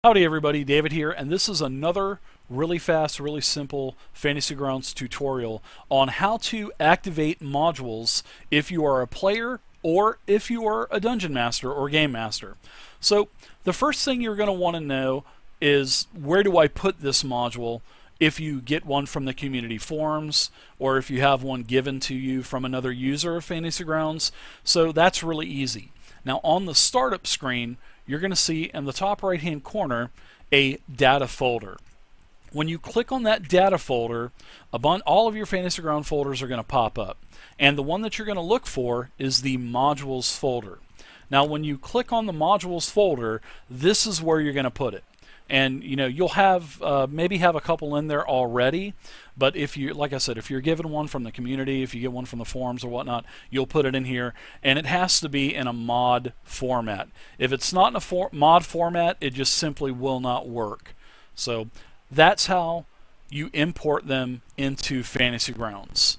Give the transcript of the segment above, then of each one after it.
Howdy everybody, David here, and this is another really fast, really simple Fantasy Grounds tutorial on how to activate modules if you are a player or if you are a dungeon master or game master. So the first thing you're going to want to know is, where do I put this module if you get one from the community forums or if you have one given to you from another user of Fantasy Grounds. So that's really easy. Now on the startup screen, you're going to see in the top right hand corner a data folder. When you click on that data folder, all of your Fantasy Ground folders are going to pop up. And the one that you're going to look for is the modules folder. Now when you click on the modules folder, this is where you're going to put it. And you'll have maybe have a couple in there already, but if you, like I said, if you're given one from the community, if you get one from the forums or whatnot, you'll put it in here, and it has to be in a mod format. If it's not in a mod format, it just simply will not work. So that's how you import them into Fantasy Grounds.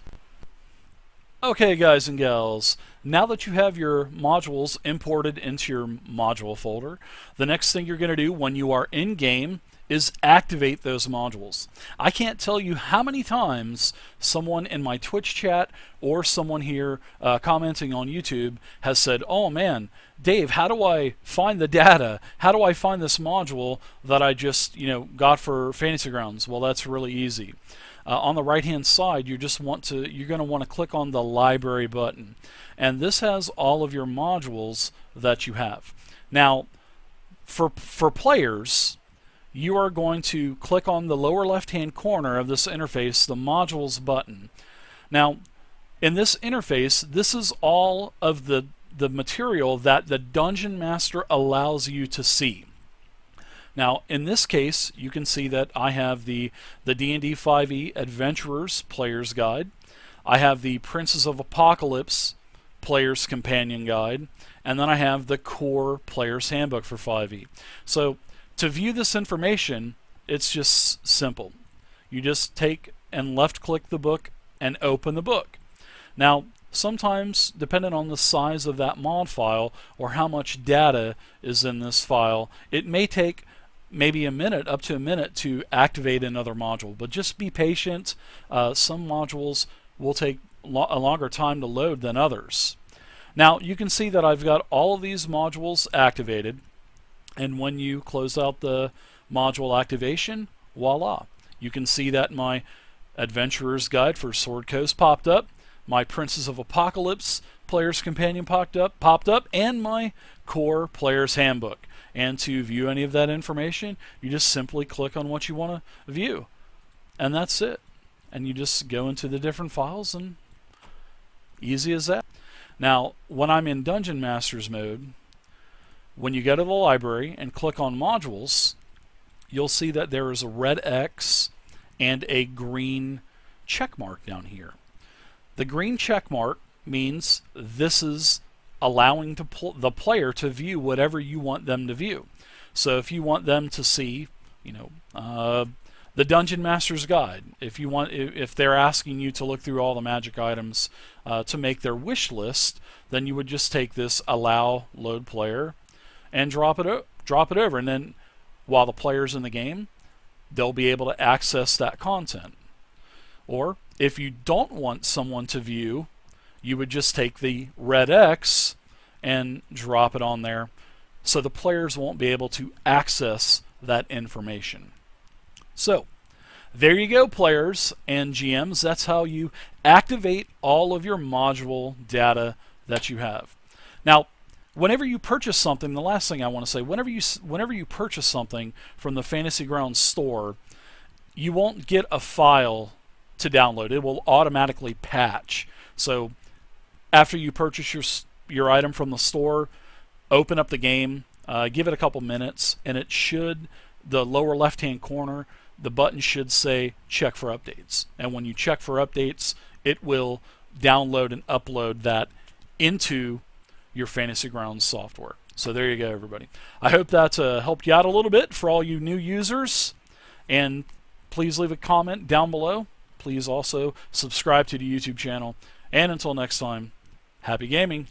Okay, guys and gals, now that you have your modules imported into your module folder, the next thing you're going to do when you are in game is activate those modules. I can't tell you how many times someone in my Twitch chat or someone here commenting on YouTube has said, "Oh man, Dave, how do I find the data? How do I find this module that I just got for Fantasy Grounds?" Well, that's really easy. On the right hand side, you're going to want to click on the library button, and this has all of your modules that you have. Now for players, you are going to click on the lower left hand corner of this interface, the modules button. Now in this interface, this is all of the material that the Dungeon Master allows you to see. Now, in this case, you can see that I have the D&D 5e Adventurers Player's Guide. I have the Princes of Apocalypse Player's Companion Guide. And then I have the Core Player's Handbook for 5e. So, to view this information, it's just simple. You just take and left-click the book and open the book. Now, sometimes, depending on the size of that mod file or how much data is in this file, it may take maybe a minute, up to a minute, to activate another module. But just be patient. Some modules will take a longer time to load than others. Now you can see that I've got all of these modules activated, and when you close out the module activation, voila, you can see that my Adventurer's Guide for Sword Coast popped up, my Princes of Apocalypse Player's Companion popped up, and my Core Player's Handbook. And to view any of that information, you just simply click on what you want to view, and that's it. And you just go into the different files, and easy as that. Now, when I'm in Dungeon Master's mode, when you go to the library and click on modules, you'll see that there is a red X and a green check mark down here. The green check mark means this is allowing the player to view whatever you want them to view. So if you want them to see, the Dungeon Master's Guide, if they're asking you to look through all the magic items to make their wish list, then you would just take this allow load player and drop it over, and then while the player's in the game, they'll be able to access that content. Or if you don't want someone to view, you would just take the red X and drop it on there, so the players won't be able to access that information. So there you go, players and GMs. That's how you activate all of your module data that you have. Now, whenever you purchase something, the last thing I want to say, whenever you purchase something from the Fantasy Grounds store, you won't get a file to download. It will automatically patch. So after you purchase your item from the store, open up the game, give it a couple minutes, and it should, the lower left hand corner, the button should say check for updates. And when you check for updates, it will download and upload that into your Fantasy Grounds software. So there you go, everybody. I hope that helped you out a little bit for all you new users. And please leave a comment down below. Please also subscribe to the YouTube channel. And until next time, happy gaming.